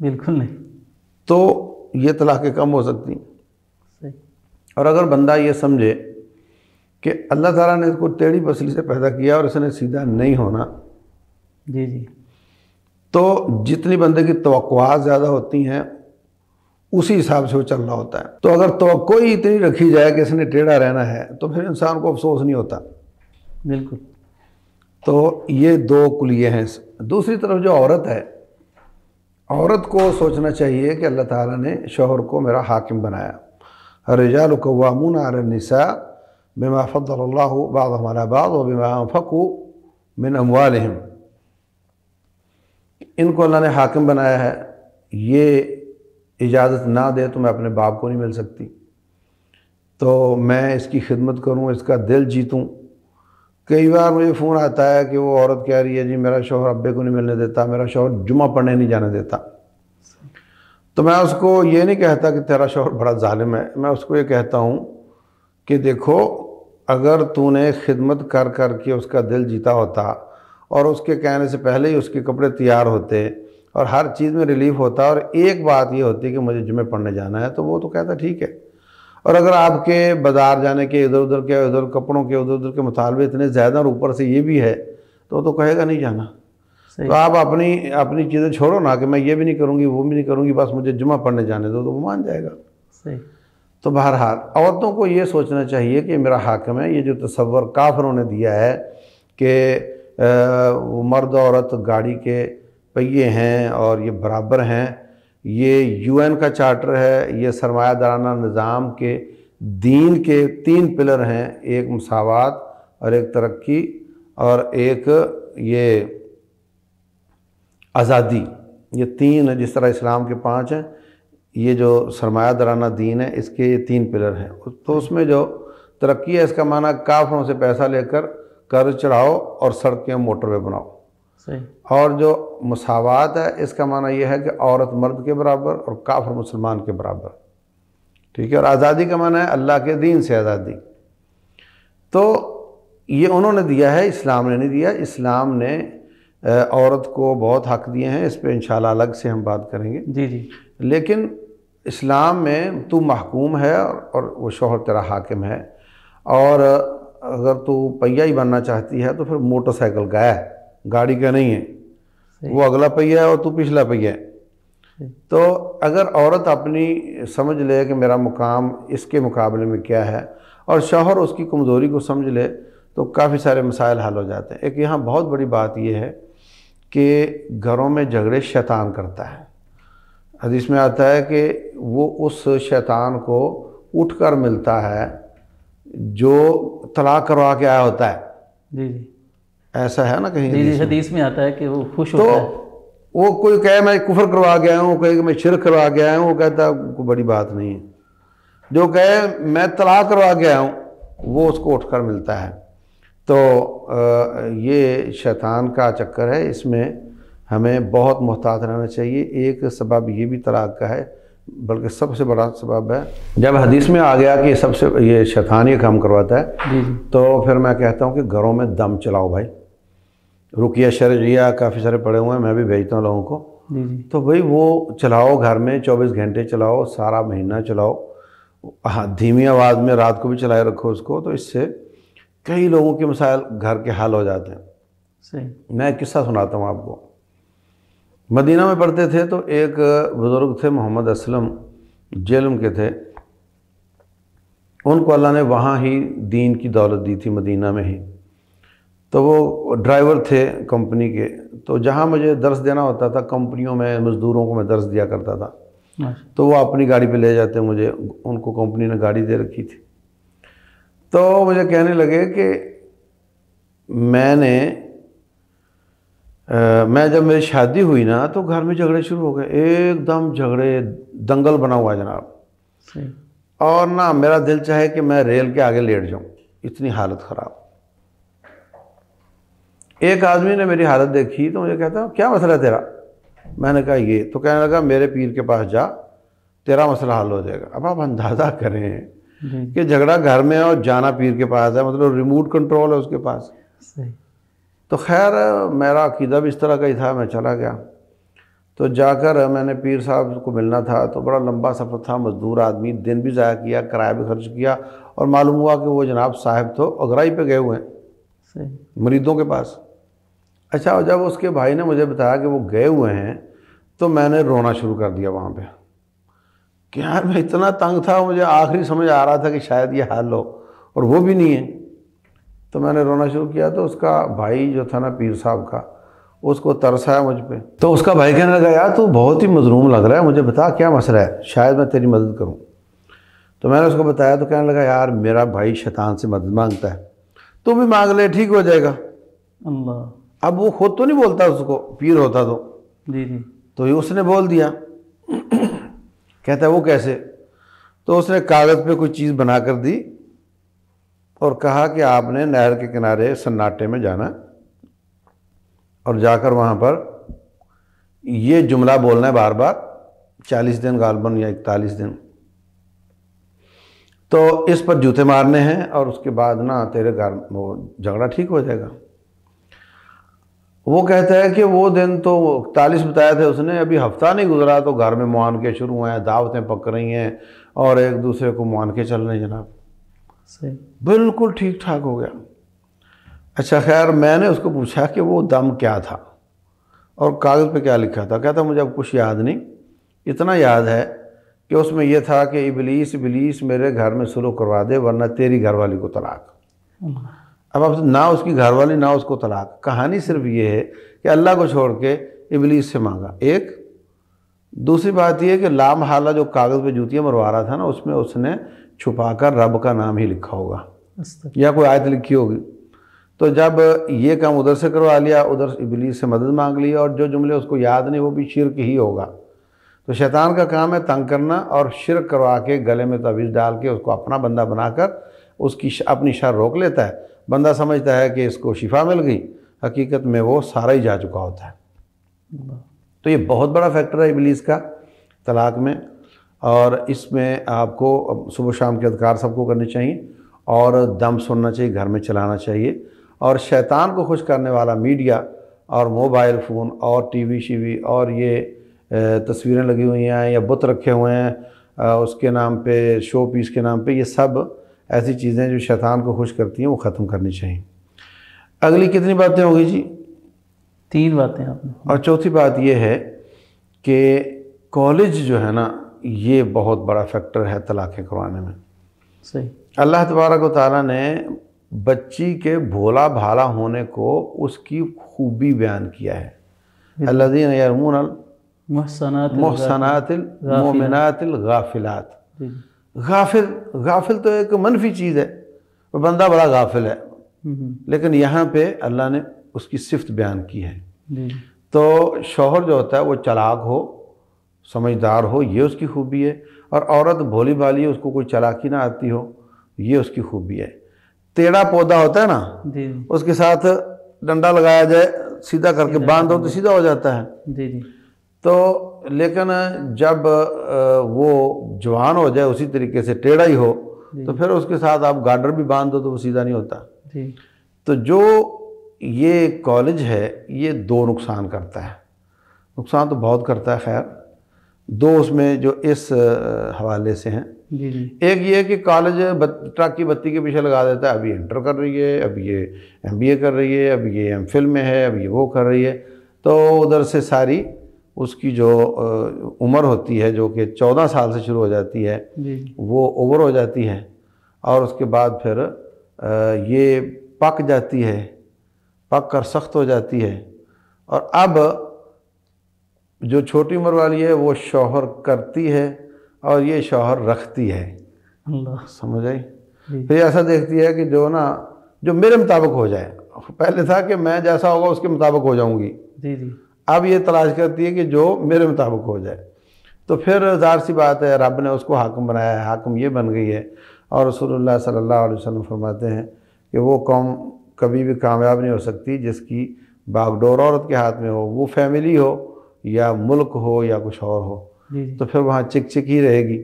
بالکل نہیں. تو یہ طلاقیں کم ہو سکتی ہیں. صحیح. اور اگر بندہ یہ سمجھے کہ اللہ تعالیٰ نے اس کو ٹیڑھی پسلی سے پیدا کیا اور اس نے سیدھا نہیں ہونا، جی جی، تو جتنی بندے کی توقعات زیادہ ہوتی ہیں اسی حساب سے وہ چل رہا ہوتا ہے. تو اگر توقع ہی اتنی رکھی جائے کہ اس نے ٹیڑھا رہنا ہے تو پھر انسان کو افسوس نہیں ہوتا. بالکل. تو یہ دو کلیے ہیں. دوسری طرف جو عورت ہے، عورت کو سوچنا چاہیے کہ اللہ تعالیٰ نے شوہر کو میرا حاکم بنایا. الرجال قوامون علی النساء بما فضل اللہ بعضهم علی بعض وبما انفقوا من اموالہم. ان کو اللہ نے حاکم بنایا ہے. یہ اجازت نہ دے تو میں اپنے باپ کو نہیں مل سکتی، تو میں اس کی خدمت کروں، اس کا دل جیتوں. کئی بار مجھے فون آتا ہے کہ وہ عورت کہہ رہی ہے جی میرا شوہر ابے کو نہیں ملنے دیتا، میرا شوہر جمعہ پڑھنے نہیں جانے دیتا. تو میں اس کو یہ نہیں کہتا کہ تیرا شوہر بڑا ظالم ہے. میں اس کو یہ کہتا ہوں کہ دیکھو، اگر تو نے خدمت کر کر کے اس کا دل جیتا ہوتا اور اس کے کہنے سے پہلے ہی اس کے کپڑے تیار ہوتے اور ہر چیز میں ریلیف ہوتا، اور ایک بات یہ ہوتی کہ مجھے جمعہ پڑھنے جانا ہے، تو وہ تو کہتا ٹھیک ہے. اور اگر آپ کے بازار جانے کے ادھر ادھر کپڑوں کے ادھر ادھر کے مطالبے اتنے زیادہ اور اوپر سے یہ بھی ہے تو کہے گا نہیں جانا. تو آپ اپنی چیزیں چھوڑو نا کہ میں یہ بھی نہیں کروں گی وہ بھی نہیں کروں گی، بس مجھے جمعہ پڑھنے جانے دو، تو وہ مان جائے گا. صحیح. تو بہرحال عورتوں کو یہ سوچنا چاہیے کہ میرا حاکم ہے. یہ جو تصور کافروں نے دیا ہے کہ مرد عورت گاڑی کے پہیے ہیں اور یہ برابر ہیں، یہ UN کا چارٹر ہے. یہ سرمایہ دارانہ نظام کے دین کے 3 پلر ہیں، ایک مساوات اور ایک ترقی اور ایک یہ آزادی. یہ 3 ہیں. جس طرح اسلام کے 5 ہیں، یہ جو سرمایہ دارانہ دین ہے اس کے یہ 3 پلر ہیں. تو اس میں جو ترقی ہے اس کا معنی کافروں سے پیسہ لے کر قرض چڑھاؤ اور سڑکیں موٹر وے بناؤ. صحیح. اور جو مساوات ہے اس کا معنی یہ ہے کہ عورت مرد کے برابر اور کافر مسلمان کے برابر. ٹھیک ہے. اور آزادی کا معنی ہے اللہ کے دین سے آزادی. تو یہ انہوں نے دیا ہے، اسلام نے نہیں دیا. اسلام نے عورت کو بہت حق دیے ہیں، اس پہ انشاءاللہ الگ سے ہم بات کریں گے. جی جی. لیکن اسلام میں تو محکوم ہے اور وہ شوہر تیرا حاکم ہے. اور اگر تو پہیا ہی بننا چاہتی ہے تو پھر موٹر سائیکل کا ہے، گاڑی کا نہیں ہے. وہ اگلا پہیا ہے اور تو پچھلا پہیا ہے. تو اگر عورت اپنی سمجھ لے کہ میرا مقام اس کے مقابلے میں کیا ہے اور شوہر اس کی کمزوری کو سمجھ لے تو کافی سارے مسائل حل ہو جاتے ہیں. ایک یہاں بہت بڑی بات یہ ہے کہ گھروں میں جھگڑے شیطان کرتا ہے. حدیث میں آتا ہے کہ وہ اس شیطان کو اٹھ کر ملتا ہے جو طلاق کروا کے آیا ہوتا ہے. جی جی. ایسا ہے نا کہیں؟ جی جی، حدیث میں آتا ہے کہ وہ خوش ہوتا ہے. تو وہ کوئی کہے میں کفر کروا کے آیا ہوں، کہے کہ میں شرک کروا کے آیا ہوں، وہ کہتا ہے کوئی بڑی بات نہیں ہے. جو کہے میں طلاق کروا کے آیا ہوں وہ اس کو اٹھ کر ملتا ہے. تو یہ شیطان کا چکر ہے، اس میں ہمیں بہت محتاط رہنا چاہیے. ایک سبب یہ بھی طلاق کا ہے، بلکہ سب سے بڑا سبب ہے. جب حدیث میں آ گیا کہ یہ شیطان یہ کام کرواتا ہے، تو پھر میں کہتا ہوں کہ گھروں میں دم چلاؤ بھائی. رقیہ شرعیہ کافی سارے پڑے ہوئے ہیں، میں بھی بھیجتا ہوں لوگوں کو. تو بھائی وہ چلاؤ گھر میں، 24 گھنٹے چلاؤ، سارا مہینہ چلاؤ. ہاں، دھیمی آواز میں رات کو بھی چلائے رکھو اس کو. تو اس سے کئی لوگوں کے مسائل گھر کے حل ہو جاتے ہیں. صحیح. میں ایک قصہ سناتا ہوں آپ کو. مدینہ میں پڑھتے تھے تو ایک بزرگ تھے محمد اسلم، جیلم کے تھے. ان کو اللہ نے وہاں ہی دین کی دولت دی تھی، مدینہ میں ہی. تو وہ ڈرائیور تھے کمپنی کے. تو جہاں مجھے درس دینا ہوتا تھا کمپنیوں میں، مزدوروں کو میں درس دیا کرتا تھا. تو وہ اپنی گاڑی پہ لے جاتے مجھے، ان کو کمپنی نے گاڑی دے رکھی تھی. تو مجھے کہنے لگے کہ میں جب میری شادی ہوئی نا تو گھر میں جھگڑے شروع ہو گئے. ایک دم جھگڑے، دنگل بنا ہوا جناب. اور نہ میرا دل چاہے کہ میں ریل کے آگے لیٹ جاؤں، اتنی حالت خراب. ایک آدمی نے میری حالت دیکھی تو مجھے کہتا کیا مسئلہ ہے تیرا؟ میں نے کہا یہ. تو کہنے لگا میرے پیر کے پاس جا، تیرا مسئلہ حل ہو جائے گا. اب آپ اندازہ کریں کہ جھگڑا گھر میں ہے اور جانا پیر کے پاس ہے، مطلب ریموٹ کنٹرول ہے اس کے پاس. تو خیر میرا عقیدہ بھی اس طرح کا ہی تھا، میں چلا گیا. تو جا کر میں نے پیر صاحب کو ملنا تھا، تو بڑا لمبا سفر تھا، مزدور آدمی، دن بھی ضائع کیا، کرایہ بھی خرچ کیا، اور معلوم ہوا کہ وہ جناب صاحب تو اگرائی پہ گئے ہوئے ہیں صحیح، مریدوں کے پاس۔ اچھا، اور جب اس کے بھائی نے مجھے بتایا کہ وہ گئے ہوئے ہیں تو میں نے رونا شروع کر دیا وہاں پہ کہ یار میں اتنا تنگ تھا، مجھے آخری سمجھ آ رہا تھا کہ شاید یہ حال ہو اور وہ بھی نہیں ہے۔ تو میں نے رونا شروع کیا، تو اس کا بھائی جو تھا نا پیر صاحب کا، اس کو ترس آیا مجھ پہ، تو اس کا بھائی کہنے لگا یار تو بہت ہی مظلوم لگ رہا ہے، مجھے بتا کیا مسئلہ ہے، شاید میں تیری مدد کروں۔ تو میں نے اس کو بتایا تو کہنے لگا یار میرا بھائی شیطان سے مدد مانگتا ہے، تو بھی مانگ لے ٹھیک ہو جائے گا۔ اللہ، اب وہ خود تو نہیں بولتا، اس کو پیر ہوتا تو جی جی، تو اس نے بول دیا۔ کہتا ہے وہ کیسے؟ تو اس نے کاغذ پہ کوئی چیز بنا کر دی اور کہا کہ آپ نے نہر کے کنارے سناٹے میں جانا اور جا کر وہاں پر یہ جملہ بولنا ہے بار بار 40 دن غالباً یا 41 دن، تو اس پر جوتے مارنے ہیں اور اس کے بعد نا تیرے گھر وہ جھگڑا ٹھیک ہو جائے گا۔ وہ کہتا ہے کہ وہ دن تو 41 بتایا تھے اس نے، ابھی ہفتہ نہیں گزرا تو گھر میں معانقے شروع ہوئے ہیں، دعوتیں پک رہی ہیں اور ایک دوسرے کو معانقے چل رہے ہیں جناب۔ صحیح، بالکل ٹھیک ٹھاک ہو گیا۔ اچھا خیر، میں نے اس کو پوچھا کہ وہ دم کیا تھا اور کاغذ پہ کیا لکھا تھا؟ کہتا مجھے اب کچھ یاد نہیں، اتنا یاد ہے کہ اس میں یہ تھا کہ ابلیس میرے گھر میں سلوک کروا دے ورنہ تیری گھر والی کو طلاق۔ اب نہ اس کی گھر والی نہ اس کو طلاق۔ کہانی صرف یہ ہے کہ اللہ کو چھوڑ کے ابلیس سے مانگا ایک۔ دوسری بات یہ ہے کہ لامحالہ جو کاغذ پہ جوتیاں مروا رہا تھا نا، اس میں اس نے چھپا کر رب کا نام ہی لکھا ہوگا یا کوئی آیت لکھی ہوگی۔ تو جب یہ کام ادھر سے کروا لیا، ادھر ابلیس سے مدد مانگ لی، اور جو جملے اس کو یاد نہیں وہ بھی شرک ہی ہوگا۔ تو شیطان کا کام ہے تنگ کرنا اور شرک کروا کے گلے میں تعویذ ڈال کے اس کو اپنا بندہ بنا کر اس کی اپنی شر روک لیتا ہے۔ بندہ سمجھتا ہے کہ اس کو شفا مل گئی، حقیقت میں وہ سارا ہی جا چکا ہوتا ہے۔ تو یہ بہت بڑا فیکٹر ہے ابلیس کا طلاق میں، اور اس میں آپ کو صبح شام کے اذکار سب کو کرنے چاہیے اور دم سننا چاہیے، گھر میں چلانا چاہیے، اور شیطان کو خوش کرنے والا میڈیا اور موبائل فون اور ٹی وی شیوی اور یہ تصویریں لگی ہوئی ہیں یا بت رکھے ہوئے ہیں اس کے نام پہ، شو پیس کے نام پہ، یہ سب ایسی چیزیں جو شیطان کو خوش کرتی ہیں وہ ختم کرنی چاہیے۔ اگلی کتنی باتیں ہوگی جی؟ 3 باتیں آپ نے۔ اور چوتھی بات یہ ہے کہ کالج جو ہے نا یہ بہت بڑا فیکٹر ہے طلاقیں کروانے میں۔ صحیح، اللہ تبارک و تعالیٰ نے بچی کے بھولا بھالا ہونے کو اس کی خوبی بیان کیا ہے۔ الذین یرمون المحصنات المؤمنات الغافلات۔ غافل تو ایک منفی چیز ہے، وہ بندہ بڑا غافل ہے، لیکن یہاں پہ اللہ نے اس کی صفت بیان کی ہے۔ تو شوہر جو ہوتا ہے وہ چلاک ہو، سمجھدار ہو، یہ اس کی خوبی ہے، اور عورت بھولی بھالی ہے، اس کو کوئی چلاکی نہ آتی ہو، یہ اس کی خوبی ہے۔ ٹیڑھا پودا ہوتا ہے نا، اس کے ساتھ ڈنڈا لگایا جائے، سیدھا کر کے باندھ دو تو سیدھا ہو جاتا ہے۔ تو لیکن جب وہ جوان ہو جائے اسی طریقے سے ٹیڑھا ہی ہو تو پھر اس کے ساتھ آپ گارڈر بھی باندھ دو تو وہ سیدھا نہیں ہوتا۔ تو جو یہ کالج ہے یہ 2 نقصان کرتا ہے، نقصان تو بہت کرتا ہے، خیر 2 اس میں جو اس حوالے سے ہیں۔ ایک یہ کہ کالج ٹرک کی بتی کے پیچھے لگا دیتا ہے، اب یہ انٹر کر رہی ہے، اب یہ MBA کر رہی ہے، اب یہ MPhil میں ہے، اب یہ وہ کر رہی ہے، تو ادھر سے ساری اس کی جو عمر ہوتی ہے جو کہ 14 سال سے شروع ہو جاتی ہے وہ اوور ہو جاتی ہے، اور اس کے بعد پھر یہ پک جاتی ہے، پک کر سخت ہو جاتی ہے، اور اب جو چھوٹی عمر والی ہے وہ شوہر کرتی ہے اور یہ شوہر رکھتی ہے۔ اللہ، سمجھ آئی؟ پھر ایسا دیکھتی ہے کہ جو میرے مطابق ہو جائے، پہلے تھا کہ میں جیسا ہوگا اس کے مطابق ہو جاؤں گی، اب یہ تلاش کرتی ہے کہ جو میرے مطابق ہو جائے۔ تو پھر ظاہر سی بات ہے رب نے اس کو حاکم بنایا ہے، حاکم یہ بن گئی ہے، اور رسول اللہ صلی اللہ علیہ وسلم فرماتے ہیں کہ وہ قوم کبھی بھی کامیاب نہیں ہو سکتی جس کی باغ ڈور عورت کے ہاتھ میں ہو، وہ فیملی ہو یا ملک ہو یا کچھ اور ہو، تو پھر وہاں چک چک ہی رہے گی،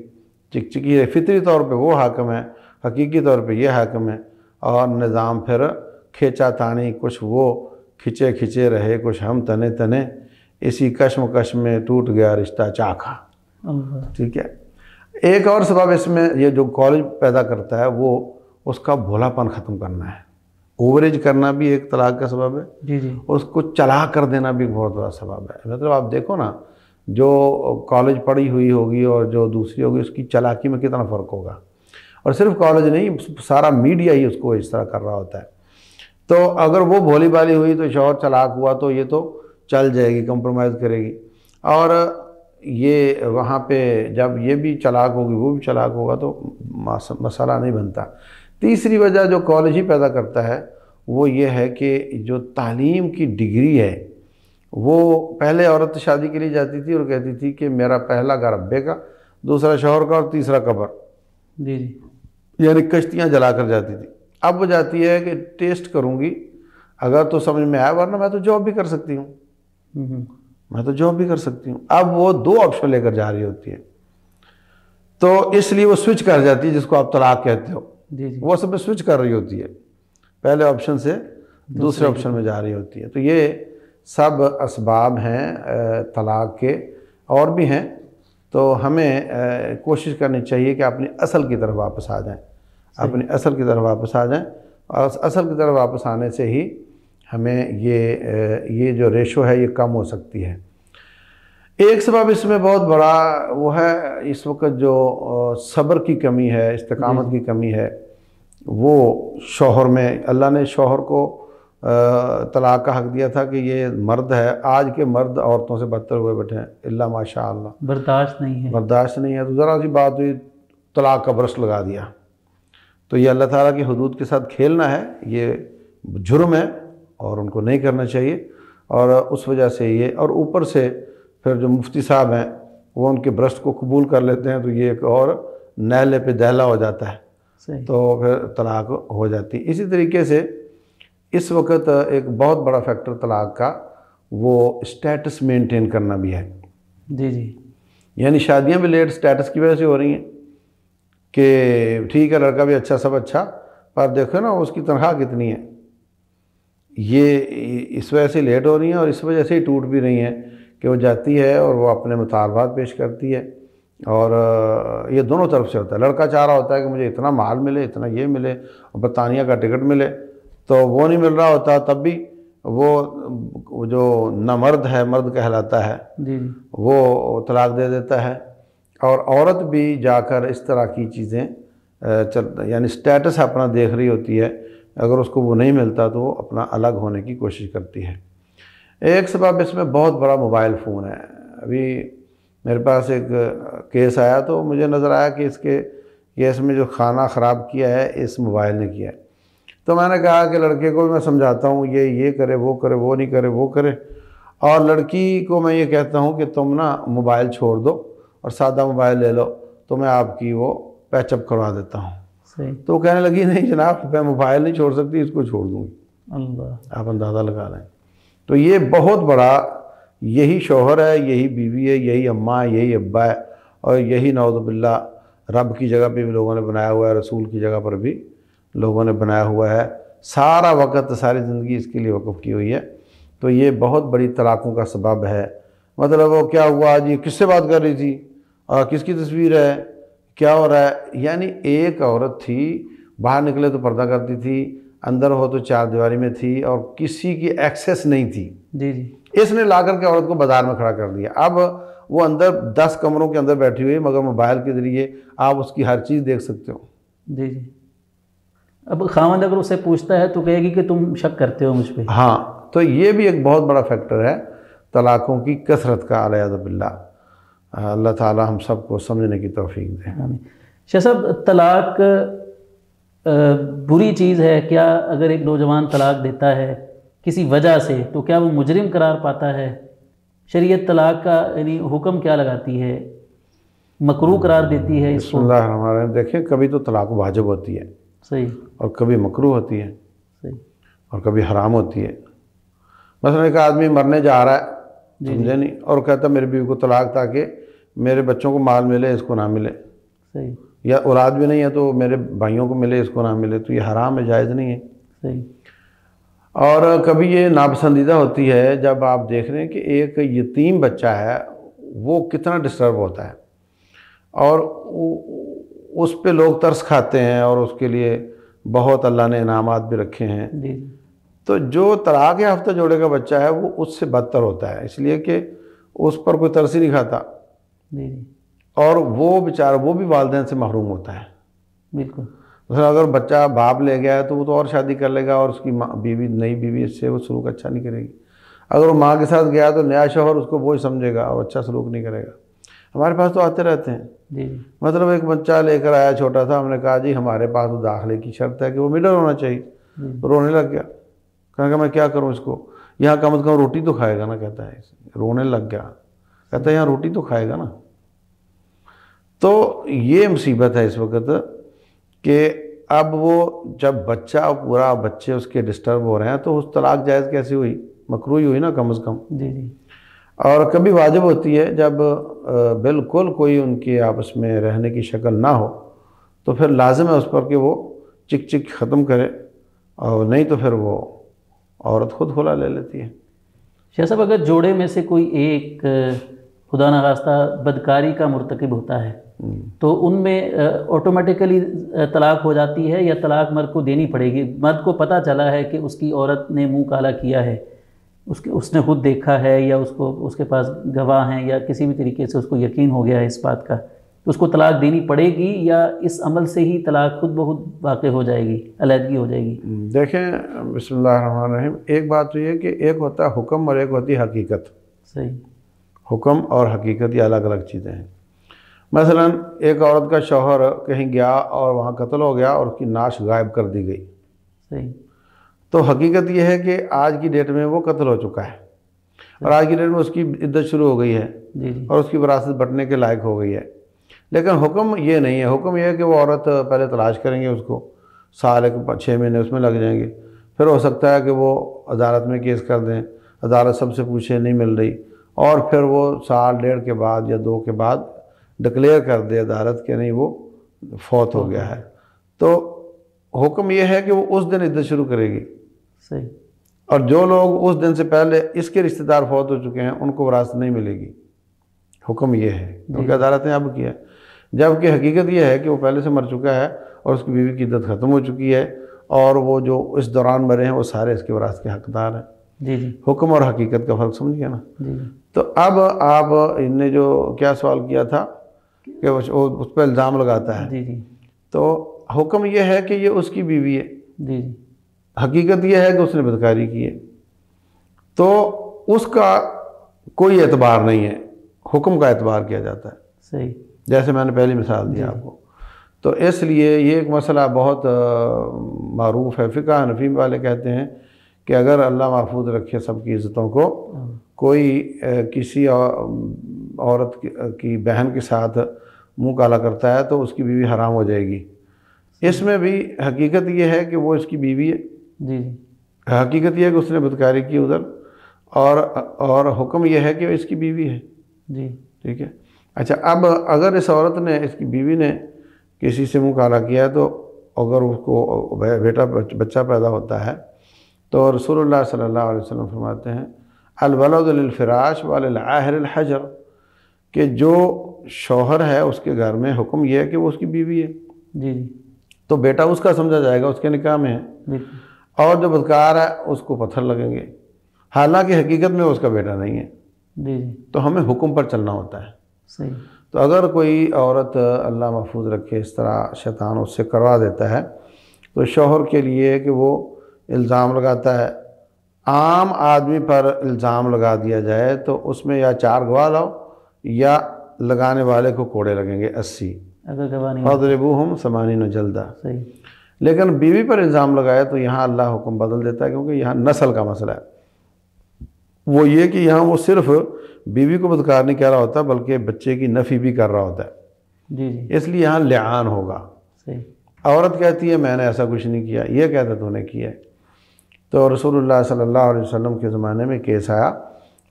چک چک ہی رہے، فطری طور پہ وہ حاکم ہے، حقیقی طور پہ یہ حاکم ہے، اور نظام پھر کھینچا تانی، کچھ وہ کھچے کھچے رہے، کچھ ہم تنے تنے، اسی کشمکش میں ٹوٹ گیا رشتہ چاکھا. اللہ. ٹھیک ہے. ایک اور سبب اس میں یہ جو کالج پیدا کرتا ہے وہ اس کا بھولا پن ختم کرنا ہے. اووریج کرنا بھی ایک طلاق کا سبب ہے. جی جی. اس کو چلا کر دینا بھی بہت بڑا سبب ہے. مطلب آپ دیکھو نا، جو کالج پڑھی ہوئی ہوگی اور جو دوسری ہوگی اس کی چلاکی میں کتنا فرق ہوگا. اور صرف کالج نہیں، سارا میڈیا ہی اس کو اس طرح کر رہا ہوتا ہے. تو اگر وہ بھولی بالی ہوئی تو شوہر چلاک ہوا تو یہ تو چل جائے گی، کمپرومائز کرے گی. اور یہ وہاں پہ جب یہ بھی چلاک ہوگی وہ بھی چلاک ہوگا تو مسئلہ نہیں بنتا. تیسری وجہ جو کالج ہی پیدا کرتا ہے وہ یہ ہے کہ جو تعلیم کی ڈگری ہے، وہ پہلے عورت شادی کے لیے جاتی تھی اور کہتی تھی کہ میرا پہلا گھر ابے کا، دوسرا شوہر کا اور تیسرا قبر. جی جی. یعنی کشتیاں جلا کر جاتی تھی. اب وہ جاتی ہے کہ ٹیسٹ کروں گی، اگر تو سمجھ میں آیا، ورنہ میں تو جاب بھی کر سکتی ہوں. میں تو جاب بھی کر سکتی ہوں. اب وہ دو آپشن لے کر جا رہی ہوتی ہے، تو اس لیے وہ سوئچ کر جاتی ہے، جس کو آپ طلاق کہتے ہو. جی جی. وہ سب میں سوئچ کر رہی ہوتی ہے، پہلے آپشن سے دوسرے آپشن میں جا رہی ہوتی ہے. تو یہ سب اسباب ہیں طلاق کے، اور بھی ہیں. تو ہمیں کوشش کرنی چاہیے کہ اپنی اصل کی طرف واپس آ جائیں، اپنی اصل کی طرف واپس آ جائیں. اور اصل کی طرف واپس آنے سے ہی ہمیں یہ جو ریشو ہے یہ کم ہو سکتی ہے. ایک سبب اس میں بہت بڑا وہ ہے اس وقت جو صبر کی کمی ہے، استقامت کی کمی ہے. وہ شوہر میں اللہ نے شوہر کو طلاق کا حق دیا تھا کہ یہ مرد ہے. آج کے مرد عورتوں سے بدتر ہوئے بیٹھے ہیں، اللہ ماشاء اللہ. برداشت نہیں ہے، برداشت نہیں ہے. تو ذرا سی بات ہوئی طلاق کا برس لگا دیا. تو یہ اللہ تعالیٰ کی حدود کے ساتھ کھیلنا ہے، یہ جرم ہے اور ان کو نہیں کرنا چاہیے. اور اس وجہ سے یہ، اور اوپر سے پھر جو مفتی صاحب ہیں وہ ان کے برسٹ کو قبول کر لیتے ہیں، تو یہ ایک اور نیلے پہ دہلا ہو جاتا ہے. صحیح. تو پھر طلاق ہو جاتی ہے. اسی طریقے سے اس وقت ایک بہت بڑا فیکٹر طلاق کا وہ اسٹیٹس مینٹین کرنا بھی ہے. جی جی. یعنی شادیاں بھی لیٹ اسٹیٹس کی وجہ سے ہو رہی ہیں کہ ٹھیک ہے لڑکا بھی اچھا، سب اچھا، پر دیکھو نا اس کی تنخواہ کتنی ہے. یہ اس وجہ سے لیٹ ہو رہی ہیں، اور اس وجہ سے ہی ٹوٹ بھی رہی ہیں کہ وہ جاتی ہے اور وہ اپنے مطالبات پیش کرتی ہے. اور یہ دونوں طرف سے ہوتا ہے. لڑکا چاہ رہا ہوتا ہے کہ مجھے اتنا مال ملے، اتنا یہ ملے، اور برطانیہ کا ٹکٹ ملے، تو وہ نہیں مل رہا ہوتا. تب بھی وہ جو نامرد ہے، مرد کہلاتا ہے، جی وہ طلاق دے دیتا ہے. اور عورت بھی جا کر اس طرح کی چیزیں یعنی سٹیٹس اپنا دیکھ رہی ہوتی ہے. اگر اس کو وہ نہیں ملتا تو وہ اپنا الگ ہونے کی کوشش کرتی ہے. ایک سبب اس میں بہت بڑا موبائل فون ہے. ابھی میرے پاس ایک کیس آیا تو مجھے نظر آیا کہ اس کے کیس میں جو کھانا خراب کیا ہے اس موبائل نے کیا ہے. تو میں نے کہا کہ لڑکے کو بھی میں سمجھاتا ہوں یہ کرے، وہ کرے، وہ نہیں کرے، وہ کرے. اور لڑکی کو میں یہ کہتا ہوں کہ تم نا موبائل چھوڑ دو اور سادہ موبائل لے لو، تو میں آپ کی وہ پیچ اپ کروا دیتا ہوں. صحیح. تو وہ کہنے لگی نہیں جناب، میں موبائل نہیں چھوڑ سکتی، اس کو چھوڑ دوں گی. اللہ. آپ اندازہ لگا لیں. تو یہ بہت بڑا، یہی شوہر ہے، یہی بیوی ہے، یہی اماں ہے، یہی ابا ہے، اور یہی نعوذ باللہ رب کی جگہ پہ بھی لوگوں نے بنایا ہوا ہے، رسول کی جگہ پر بھی لوگوں نے بنایا ہوا ہے. سارا وقت، ساری زندگی اس کے لیے وقف کی ہوئی ہے. تو یہ بہت بڑی طلاقوں کا سبب ہے. مطلب وہ کیا ہوا جی، کس سے بات کر رہی تھی، اور کس کی تصویر ہے، کیا ہو رہا ہے. یعنی ایک عورت تھی، باہر نکلے تو پردہ کرتی تھی، اندر ہو تو چار دیواری میں تھی، اور کسی کی ایکسیس نہیں تھی. جی جی. اس نے لا کر کے عورت کو بازار میں کھڑا کر دیا. اب وہ اندر 10 کمروں کے اندر بیٹھی ہوئی، مگر موبائل کے ذریعے آپ اس کی ہر چیز دیکھ سکتے ہو. جی جی. اب خاوند اگر اسے پوچھتا ہے تو کہے گی کہ تم شک کرتے ہو مجھ پہ. ہاں، تو یہ بھی ایک بہت بڑا فیکٹر ہے طلاقوں کی کثرت کا، علیہ باللہ. اللہ تعالی ہم سب کو سمجھنے کی توفیق دے. شاہ صاحب، طلاق بری چیز ہے کیا؟ اگر ایک نوجوان طلاق دیتا ہے کسی وجہ سے تو کیا وہ مجرم قرار پاتا ہے؟ شریعت طلاق کا یعنی حکم کیا لگاتی ہے؟ مکروہ قرار دیتی ہے اس بسم کو؟ اللہ الرحمن الرحیم. دیکھیں، کبھی تو طلاق واجب ہوتی ہے، صحیح، اور کبھی مکروہ ہوتی ہے، صحیح، اور کبھی حرام ہوتی ہے. مثلا ایک آدمی مرنے جا رہا ہے، سمجھے نہیں، اور کہتا میری بیوی کو طلاق تاکہ میرے بچوں کو مال ملے، اس کو نہ ملے، صحیح، یا اولاد بھی نہیں ہے تو میرے بھائیوں کو ملے، اس کو نہ ملے. تو یہ حرام ہے، جائز نہیں ہے. صحیح. اور کبھی یہ ناپسندیدہ ہوتی ہے جب آپ دیکھ رہے ہیں کہ ایک یتیم بچہ ہے وہ کتنا ڈسٹرب ہوتا ہے اور اس پہ لوگ ترس کھاتے ہیں اور اس کے لیے بہت اللہ نے انعامات بھی رکھے ہیں. جی تو جو طلاق یافتہ جوڑے کا بچہ ہے وہ اس سے بدتر ہوتا ہے، اس لیے کہ اس پر کوئی ترس ہی نہیں کھاتا جی اور وہ بیچارہ وہ بھی والدین سے محروم ہوتا ہے. بالکل. مثلا اگر بچہ باپ لے گیا ہے تو وہ تو اور شادی کر لے گا اور اس کی بیوی نئی بیوی اس سے وہ سلوک اچھا نہیں کرے گی. اگر وہ ماں کے ساتھ گیا تو نیا شوہر اس کو بوجھ سمجھے گا اور اچھا سلوک نہیں کرے گا. ہمارے پاس تو آتے رہتے ہیں. جی مطلب ایک بچہ لے کر آیا چھوٹا تھا، ہم نے کہا جی ہمارے پاس تو داخلے کی شرط ہے کہ وہ مڈل ہونا چاہیے. رونے لگ گیا، کہا کہ میں کیا کروں اس کو، یہاں کم از کم روٹی تو کھائے گا نا. کہتا ہے رونے لگ گیا، کہتا ہے یہاں روٹی تو کھائے گا نا. تو یہ مصیبت ہے اس وقت کہ اب وہ جب بچہ پورا بچے اس کے ڈسٹرب ہو رہے ہیں تو اس طلاق جائز کیسے ہوئی؟ مکروہی ہوئی نا کم از کم. جی جی. اور کبھی واجب ہوتی ہے جب بالکل کوئی ان کے آپس میں رہنے کی شکل نہ ہو تو پھر لازم ہے اس پر کہ وہ چک چک ختم کرے، اور نہیں تو پھر وہ عورت خود کھلا لے لیتی ہے. شاہ صاحب اگر جوڑے میں سے کوئی ایک خدا نخواستہ بدکاری کا مرتکب ہوتا ہے تو ان میں آٹومیٹیکلی طلاق ہو جاتی ہے یا طلاق مرد کو دینی پڑے گی؟ مرد کو پتہ چلا ہے کہ اس کی عورت نے منہ کالا کیا ہے، اس نے خود دیکھا ہے یا اس کے پاس گواہ ہیں یا کسی بھی طریقے سے اس کو یقین ہو گیا ہے اس بات کا، تو اس کو طلاق دینی پڑے گی یا اس عمل سے ہی طلاق خود بخود واقع ہو جائے گی، علیحدگی ہو جائے گی؟ دیکھیں بسم اللہ الرحمن الرحیم، ایک بات تو یہ کہ ایک ہوتا ہے حکم اور ایک ہوتی ہے حقیقت. صحیح. حکم اور حقیقت یہ الگ الگ چیزیں ہیں. مثلا ایک عورت کا شوہر کہیں گیا اور وہاں قتل ہو گیا اور اس کی نعش غائب کر دی گئی. صحیح. تو حقیقت یہ ہے کہ آج کی ڈیٹ میں وہ قتل ہو چکا ہے اور آج کی ڈیٹ میں اس کی عدت شروع ہو گئی ہے اور اس کی وراثت بٹنے کے لائق ہو گئی ہے. لیکن حکم یہ نہیں ہے. حکم یہ ہے کہ وہ عورت پہلے تلاش کریں گے اس کو، سال 6 مہینے اس میں لگ جائیں گے، پھر ہو سکتا ہے کہ وہ عدالت میں کیس کر دیں، عدالت سب سے پوچھے نہیں مل رہی، اور پھر وہ سال 1.5 کے بعد یا 2 کے بعد ڈکلیئر کر دے عدالت کہ نہیں وہ فوت ہو گیا ہے. تو حکم یہ ہے کہ وہ اس دن عدت شروع کرے گی. صحیح. اور جو لوگ اس دن سے پہلے اس کے رشتہ دار فوت ہو چکے ہیں ان کو وراثت نہیں ملے گی. حکم یہ ہے کیونکہ عدالت نے اب کیا ہے. جبکہ حقیقت یہ ہے کہ وہ پہلے سے مر چکا ہے اور اس کی بیوی کی عدت ختم ہو چکی ہے اور وہ جو اس دوران مرے ہیں وہ سارے اس کے وراثت کے حقدار ہیں. جی جی. حکم اور حقیقت کا فرق سمجھ گیا نا. جی. تو اب آپ نے جو کیا سوال کیا تھا کہ اس پہ الزام لگاتا ہے. جی جی. تو حکم یہ ہے کہ یہ اس کی بیوی ہے. جی جی. حقیقت یہ ہے کہ اس نے بدکاری کی ہے، تو اس کا کوئی اعتبار نہیں ہے، حکم کا اعتبار کیا جاتا ہے. صحیح. جیسے میں نے پہلی مثال دی آپ کو. تو اس لیے یہ ایک مسئلہ بہت معروف ہے. فقہ حنفی والے کہتے ہیں کہ اگر اللہ محفوظ رکھے سب کی عزتوں کو، کوئی کسی عورت کی بہن کے ساتھ منہ کالا کرتا ہے تو اس کی بیوی حرام ہو جائے گی. اس میں بھی حقیقت یہ ہے کہ وہ اس کی بیوی ہے. جی جی. حقیقت یہ ہے کہ اس نے بدکاری کی ادھر، اور حکم یہ ہے کہ اس کی بیوی ہے. جی. ٹھیک ہے. اچھا، اب اگر اس عورت نے، اس کی بیوی نے کسی سے منہ کالا کیا ہے تو اگر اس کو بچہ پیدا ہوتا ہے تو رسول اللہ صلی اللہ علیہ وسلم فرماتے ہیں الولد للفراش وللعاہر الحجر، کہ جو شوہر ہے اس کے گھر میں حکم یہ ہے کہ وہ اس کی بیوی ہے. جی جی. تو بیٹا اس کا سمجھا جائے گا، اس کے نکاح میں ہے. اور جو بدکار ہے اس کو پتھر لگیں گے، حالانکہ حقیقت میں اس کا بیٹا نہیں ہے. جی جی. تو ہمیں حکم پر چلنا ہوتا ہے. صحیح. تو اگر کوئی عورت اللہ محفوظ رکھے اس طرح شیطان اس سے کروا دیتا ہے تو شوہر کے لیے کہ وہ الزام لگاتا ہے. عام آدمی پر الزام لگا دیا جائے تو اس میں یا 4 گواہ لاؤ یا لگانے والے کو کوڑے لگیں گے 80. اگر گواہ نہیں فَضْرِبُوهُمْ 80 جلدہ. صحیح. لیکن بیوی پر الزام لگائے تو یہاں اللہ حکم بدل دیتا ہے، کیونکہ یہاں نسل کا مسئلہ ہے. وہ یہ کہ یہاں وہ صرف بیوی کو بدکار نہیں کہہ رہا ہوتا بلکہ بچے کی نفی بھی کر رہا ہوتا ہے. جی جی. اس لیے یہاں لعان ہوگا. صحیح. عورت کہتی ہے میں نے ایسا کچھ نہیں کیا، یہ کہتا تو نے کیا ہے. تو رسول اللہ صلی اللہ علیہ وسلم کے زمانے میں کیس آیا،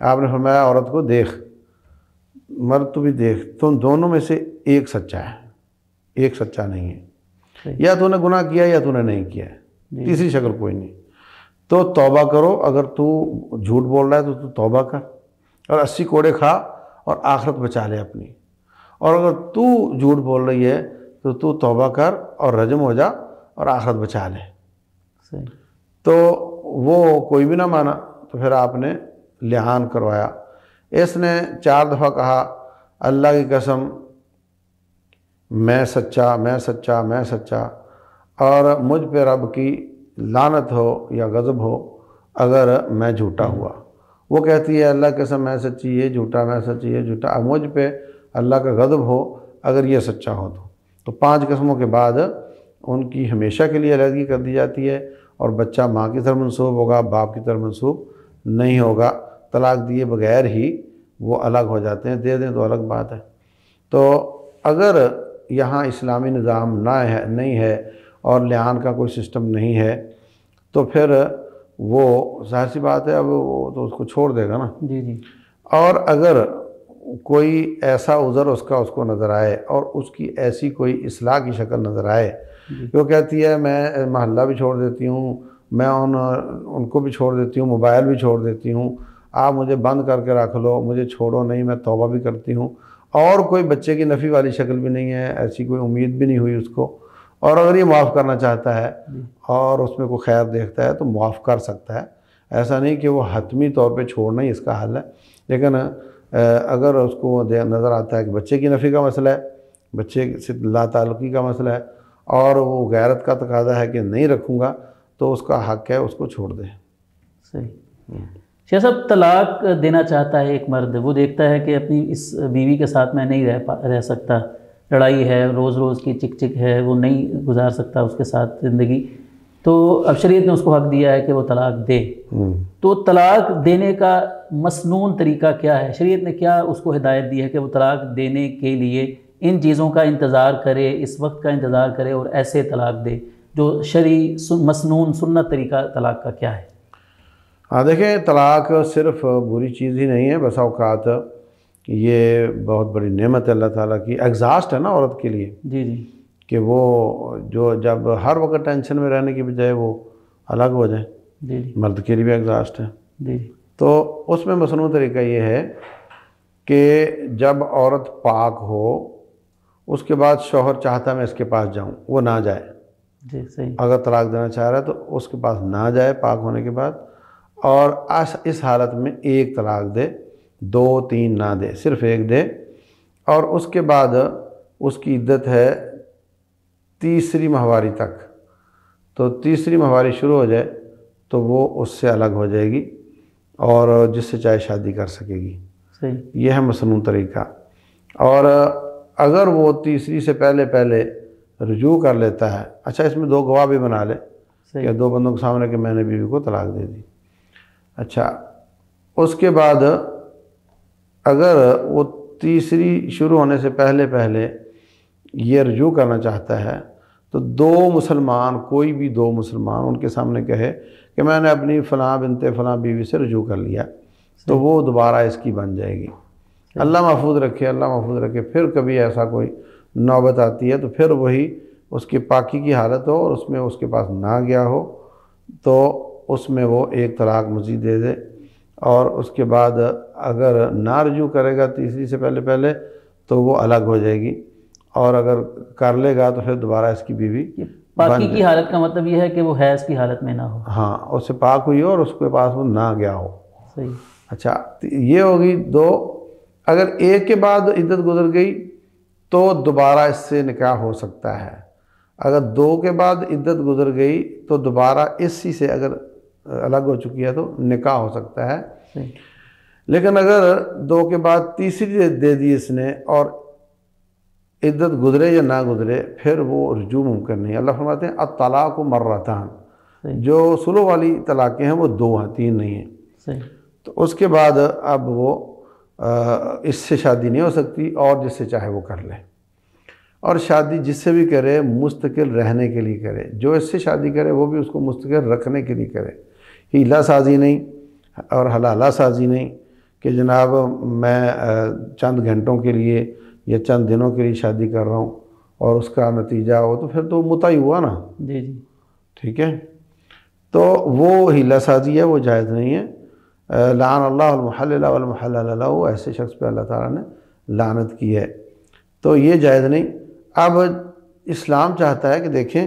آپ نے فرمایا عورت کو دیکھ، مرد تو بھی دیکھ، تم دونوں میں سے ایک سچا ہے، ایک سچا نہیں ہے. یا تو نے گناہ کیا یا تو نے نہیں کیا ہے، تیسری شکل کوئی نہیں. تو توبہ کرو، اگر تو جھوٹ بول رہا ہے تو توبہ کر اور 80 کوڑے کھا اور آخرت بچا لے اپنی، اور اگر تو جھوٹ بول رہی ہے تو توبہ کر اور رجم ہو جا اور آخرت بچا لے۔ صحیح۔ تو وہ کوئی بھی نہ مانا، تو پھر آپ نے لعان کروایا۔ اس نے 4 دفعہ کہا اللہ کی قسم میں سچا، میں سچا، میں سچا، اور مجھ پہ رب کی لعنت ہو یا غضب ہو اگر میں جھوٹا ہوا۔ وہ کہتی ہے اللہ کی قسم میں سچی، یہ جھوٹا، میں سچی، یہ جھوٹا، اب مجھ پہ اللہ کا غضب ہو اگر یہ سچا ہو تو 5 قسموں کے بعد ان کی ہمیشہ کے لیے علیحدگی کر دی جاتی ہے، اور بچہ ماں کی طرف منسوب ہوگا، باپ کی طرف منسوب نہیں ہوگا۔ طلاق دیے بغیر ہی وہ الگ ہو جاتے ہیں، دے دیں تو الگ بات ہے۔ تو اگر یہاں اسلامی نظام نہیں ہے اور لعان کا کوئی سسٹم نہیں ہے تو پھر وہ ظاہر سی بات ہے، اب وہ تو اس کو چھوڑ دے گا نا۔ جی جی۔ اور اگر کوئی ایسا عذر اس کو نظر آئے اور اس کی ایسی کوئی اصلاح کی شکل نظر آئے، وہ کہتی ہے میں محلہ بھی چھوڑ دیتی ہوں، میں ان کو بھی چھوڑ دیتی ہوں، موبائل بھی چھوڑ دیتی ہوں، آپ مجھے بند کر کے رکھ لو، مجھے چھوڑو نہیں، میں توبہ بھی کرتی ہوں، اور کوئی بچے کی نفی والی شکل بھی نہیں ہے، ایسی کوئی امید بھی نہیں ہوئی اس کو، اور اگر یہ معاف کرنا چاہتا ہے اور اس میں کوئی خیر دیکھتا ہے تو معاف کر سکتا ہے۔ ایسا نہیں کہ وہ حتمی طور پہ چھوڑنا ہی اس کا حل ہے، لیکن اگر اس کو نظر آتا ہے کہ بچے کی نفی کا مسئلہ ہے، بچے سے لا تعلقی کا مسئلہ ہے، اور وہ غیرت کا تقاضا ہے کہ نہیں رکھوں گا، تو اس کا حق ہے اس کو چھوڑ دے۔ صحیح۔ شیخ صاحب، طلاق دینا چاہتا ہے ایک مرد، وہ دیکھتا ہے کہ اپنی اس بیوی کے ساتھ میں نہیں رہ سکتا، لڑائی ہے، روز روز کی چک چک ہے، وہ نہیں گزار سکتا اس کے ساتھ زندگی، تو اب شریعت نے اس کو حق دیا ہے کہ وہ طلاق دے۔ تو طلاق دینے کا مسنون طریقہ کیا ہے؟ شریعت نے کیا اس کو ہدایت دی ہے کہ وہ طلاق دینے کے لیے ان چیزوں کا انتظار کرے، اس وقت کا انتظار کرے اور ایسے طلاق دے؟ جو شرعی مسنون سنت طریقہ طلاق کا کیا ہے؟ ہاں دیکھیں، طلاق صرف بری چیز ہی نہیں ہے، بس اوقات یہ بہت بڑی نعمت ہے اللہ تعالیٰ کی، ایگزاسٹ ہے نا عورت کے لیے، جی جی، کہ وہ جو جب ہر وقت ٹینشن میں رہنے کی بجائے وہ الگ ہو جائیں، جی جی، مرد کے لیے بھی ایگزاسٹ ہے۔ جی تو اس میں مصنوعی طریقہ یہ ہے کہ جب عورت پاک ہو، اس کے بعد شوہر چاہتا ہے میں اس کے پاس جاؤں، وہ نہ جائے۔ جی، صحیح، اگر طلاق دینا چاہ رہا ہے تو اس کے پاس نہ جائے پاک ہونے کے بعد، اور اس حالت میں 1 طلاق دے، 2 3 نہ دے، صرف 1 دے، اور اس کے بعد اس کی عدت ہے 3ری ماہواری تک۔ تو 3ری ماہواری شروع ہو جائے تو وہ اس سے الگ ہو جائے گی اور جس سے چاہے شادی کر سکے گی۔ صحیح، یہ ہے مصنون طریقہ۔ اور اگر وہ 3ری سے پہلے رجوع کر لیتا ہے، اچھا اس میں 2 گواہ بھی بنا لے کہ 2 بندوں کے سامنے کہ میں نے بیوی کو طلاق دے دی، اچھا اس کے بعد اگر وہ 3ری شروع ہونے سے پہلے یہ رجوع کرنا چاہتا ہے تو 2 مسلمان، کوئی بھی 2 مسلمان ان کے سامنے کہے کہ میں نے اپنی فلاں بنت فلاں بیوی سے رجوع کر لیا، تو وہ دوبارہ اس کی بن جائے گی۔ اللہ محفوظ رکھے، اللہ محفوظ رکھے، پھر کبھی ایسا کوئی نوبت آتی ہے تو پھر وہی اس کی پاکی کی حالت ہو اور اس میں اس کے پاس نہ گیا ہو تو اس میں وہ 1 طلاق مزید دے دے، اور اس کے بعد اگر نہ رجوع کرے گا 3ری سے پہلے تو وہ الگ ہو جائے گی، اور اگر کر لے گا تو پھر دوبارہ اس کی بیوی پاکی کی حالت کا مطلب یہ ہے کہ وہ حیض کی حالت میں نہ ہو۔ ہاں، اس سے پاک ہوئی ہو اور اس کے پاس وہ نہ گیا ہو۔ صحیح، اچھا یہ ہوگی 2۔ اگر 1 کے بعد عدت گزر گئی تو دوبارہ اس سے نکاح ہو سکتا ہے، اگر 2 کے بعد عدت گزر گئی تو دوبارہ اسی سے اگر الگ ہو چکی ہے تو نکاح ہو سکتا ہے۔ صحیح، لیکن اگر 2 کے بعد 3ری دے دی اس نے اور عدت گزرے یا نہ گزرے پھر وہ رجوع ممکن نہیں۔ اللہ فرماتے ہیں الطلاق مرتان، جو سلو والی طلاقیں ہیں وہ 2 ہیں، 3 نہیں ہیں۔ صحیح، تو اس کے بعد اب وہ اس سے شادی نہیں ہو سکتی، اور جس سے چاہے وہ کر لے، اور شادی جس سے بھی کرے مستقل رہنے کے لیے کرے، جو اس سے شادی کرے وہ بھی اس کو مستقل رکھنے کے لیے کرے، ہیلا سازی نہیں اور حلالہ سازی نہیں کہ جناب میں چند گھنٹوں کے لیے یا چند دنوں کے لیے شادی کر رہا ہوں اور اس کا نتیجہ ہو تو پھر تو متع ہی ہوا نا۔ جی جی، ٹھیک ہے، تو وہ ہیلہ سازی ہے، وہ جائز نہیں ہے۔ لعن اللہ المحلل والمحلل لہ، ایسے شخص پہ اللہ تعالیٰ نے لعنت کی ہے، تو یہ جائز نہیں۔ اب اسلام چاہتا ہے کہ دیکھیں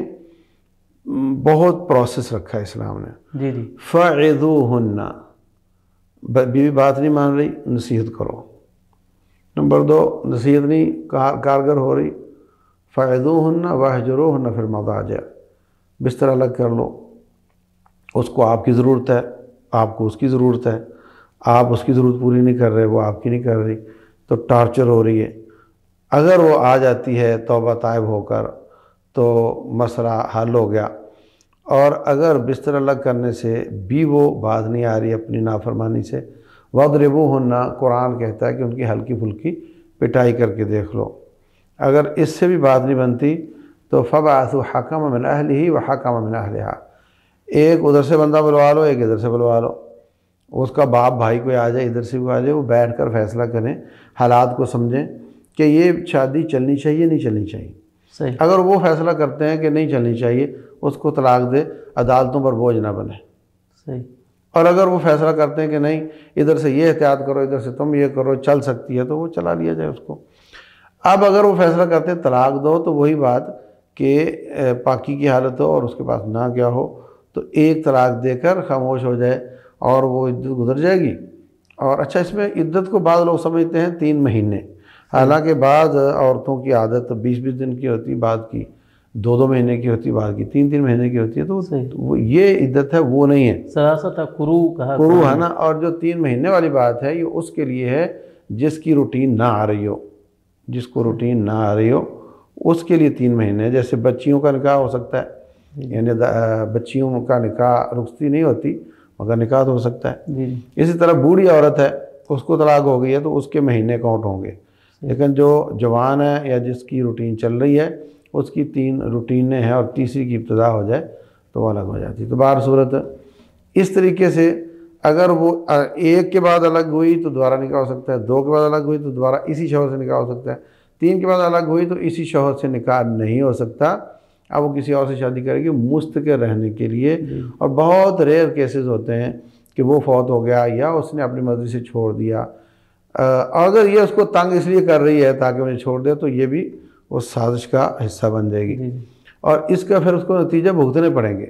بہت پروسیس رکھا ہے اسلام نے۔ جی جی فعظوہن، بیوی بات نہیں مان رہی، نصیحت کرو۔ نمبر 2، نصیحت نہیں کارگر ہو رہی، فعظوہن واہجروہن فی المضاجع، بستر الگ کر لو۔ اس کو آپ کی ضرورت ہے، آپ کو اس کی ضرورت ہے، آپ اس کی ضرورت پوری نہیں کر رہے، وہ آپ کی نہیں کر رہی، تو ٹارچر ہو رہی ہے۔ اگر وہ آ جاتی ہے توبہ طائب ہو کر تو مسئلہ حل ہو گیا، اور اگر بستر الگ کرنے سے بھی وہ باز نہیں آ رہی اپنی نافرمانی سے، وَاضْرِبُوهُنَّ، قرآن کہتا ہے کہ ان کی ہلکی پھلکی پٹائی کر کے دیکھ لو۔ اگر اس سے بھی بات نہیں بنتی تو فَبَعَثُوا حَكَمًا مِنْ أَهْلِهِ وَحَكَمًا مِنْ أَهْلِهَا، ایک ادھر سے بندہ بلوا لو، ایک ادھر سے بلوا لو، اس کا باپ بھائی کوئی آ جائے، ادھر سے کوئی آ جائے، وہ بیٹھ کر فیصلہ کریں، حالات کو سمجھیں کہ یہ شادی چلنی چاہیے نہیں چلنی چاہیے۔ صحیح۔ اگر وہ فیصلہ کرتے ہیں کہ نہیں چلنی چاہیے، اس کو طلاق دے، عدالتوں پر بوجھ نہ بنے۔ صحیح۔ اور اگر وہ فیصلہ کرتے ہیں کہ نہیں ادھر سے یہ احتیاط کرو، ادھر سے تم یہ کرو، چل سکتی ہے، تو وہ چلا لیا جائے اس کو۔ اب اگر وہ فیصلہ کرتے ہیں طلاق دو، تو وہی بات کہ پاکی کی حالت ہو اور اس کے پاس نہ کیا ہو، تو ایک طلاق دے کر خاموش ہو جائے اور وہ عدت گزر جائے گی۔ اور اچھا، اس میں عدت کو بعض لوگ سمجھتے ہیں 3 مہینے، حالانکہ بعض عورتوں کی عادت 20-20 دن کی ہوتی، بعض کی 2-2 مہینے کی ہوتی، بعض کی 3-3 مہینے کی ہوتی ہے، تو وہ یہ عدت ہے، وہ نہیں ہے۔ سراست قرو کہا، قرو ہے نا۔ اور جو 3 مہینے والی بات ہے، یہ اس کے لیے ہے جس کی روٹین نہ آ رہی ہو، جس کو روٹین نہ آ رہی ہو اس کے لیے 3 مہینے۔ جیسے بچیوں کا نکاح ہو سکتا ہے، یعنی بچیوں کا نکاح رخصتی نہیں ہوتی مگر نکاح تو ہو سکتا ہے۔ اسی طرح بوڑھی عورت ہے، اس کو طلاق ہو گئی ہے تو اس کے مہینے کاؤنٹ ہوں گے، لیکن جو جوان ہے یا جس کی روٹین چل رہی ہے اس کی 3 روٹینیں ہیں، اور تیسری کی ابتدا ہو جائے تو وہ الگ ہو جاتی ہے۔ تو بہر صورت اس طریقے سے اگر وہ 1 کے بعد الگ ہوئی تو دوبارہ نکاح ہو سکتا ہے، 2 کے بعد الگ ہوئی تو دوبارہ اسی شوہر سے نکاح ہو سکتا ہے، 3 کے بعد الگ ہوئی تو اسی شوہر سے نکاح نہیں ہو سکتا، اب وہ کسی اور سے شادی کرے گی مستقل رہنے کے لیے۔ اور بہت ریئر کیسز ہوتے ہیں کہ وہ فوت ہو گیا یا اس نے اپنی مرضی سے چھوڑ دیا، اور اگر یہ اس کو تنگ اس لیے کر رہی ہے تاکہ مجھے چھوڑ دے، تو یہ بھی اس سازش کا حصہ بن جائے گی، اور اس کا پھر اس کو نتیجہ بھگتنے پڑیں گے۔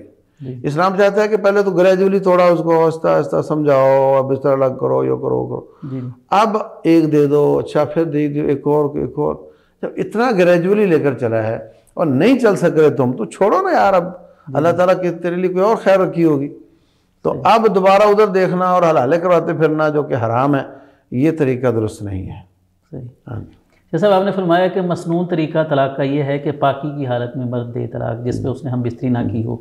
اسلام چاہتا ہے کہ پہلے تو گریجولی توڑا اس کو، آہستہ آہستہ سمجھاؤ، اب بستر الگ کرو، یہ کرو، وہ کرو، اب 1 دے دو، اچھا پھر دے دو، ایک اور۔ جب اتنا گریجولی لے کر چلا ہے اور نہیں چل سک رہے تم، تو چھوڑو نا یار، اب اللہ تعالیٰ کی تیرے لیے کوئی اور خیر رکھی ہوگی۔ تو اب دوبارہ ادھر دیکھنا اور حلالے کرواتے پھرنا جو کہ حرام ہے، یہ طریقہ درست نہیں ہے۔ صحیح۔ جیسا آپ نے فرمایا کہ مسنون طریقہ طلاق کا یہ ہے کہ پاکی کی حالت میں مرد دے طلاق، جس پہ اس نے ہم بستری نہ کی ہو،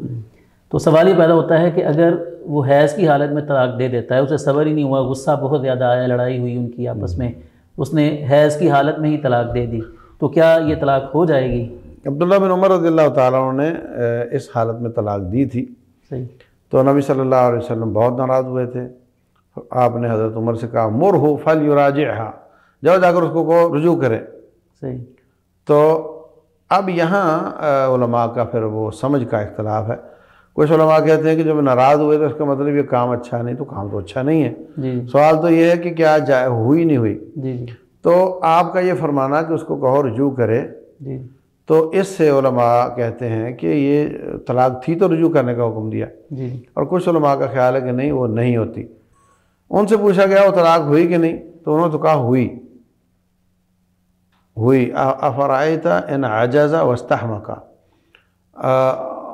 تو سوال یہ پیدا ہوتا ہے کہ اگر وہ حیض کی حالت میں طلاق دے دیتا ہے، اسے صبر ہی نہیں ہوا، غصہ بہت زیادہ آیا، لڑائی ہوئی ان کی آپس میں، اس نے حیض کی حالت میں ہی طلاق دے دی، تو کیا یہ طلاق ہو جائے گی؟ عبداللہ بن عمر رضی اللہ تعالیٰ عنہ نے اس حالت میں طلاق دی تھی، صحیح، تو نبی صلی اللہ علیہ وسلم بہت ناراض ہوئے تھے۔ آپ نے حضرت عمر سے کہا مرہ فلیراجعھا، جاؤ جا کر اس کو کہو رجوع کرے۔ صحیح۔ تو اب یہاں علماء کا پھر وہ سمجھ کا اختلاف ہے۔ کچھ علماء کہتے ہیں کہ جب ناراض ہوئے تو اس کا مطلب یہ کام اچھا نہیں، تو کام تو اچھا نہیں ہے، سوال تو یہ ہے کہ کیا ہوئی نہیں ہوئی۔ تو آپ کا یہ فرمانا کہ اس کو کہو رجوع کرے، تو اس سے علماء کہتے ہیں کہ یہ طلاق تھی تو رجوع کرنے کا حکم دیا، اور کچھ علماء کا خیال ہے کہ نہیں، وہ نہیں ہوتی۔ ان سے پوچھا گیا وہ طلاق ہوئی کہ نہیں، تو انہوں نے تو کہا ہوئی۔ افرأیت ان عجز واستحمق،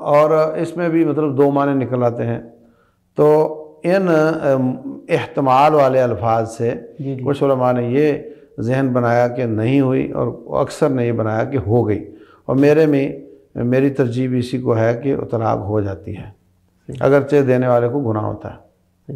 اور اس میں بھی مطلب 2 معنی نکل آتے ہیں۔ تو ان احتمال والے الفاظ سے کچھ علماء نے یہ ذہن بنایا کہ نہیں ہوئی، اور اکثر نے یہ بنایا کہ ہو گئی، اور میری ترجیح اسی کو ہے کہ طلاق ہو جاتی ہے، اگرچہ دینے والے کو گناہ ہوتا ہے۔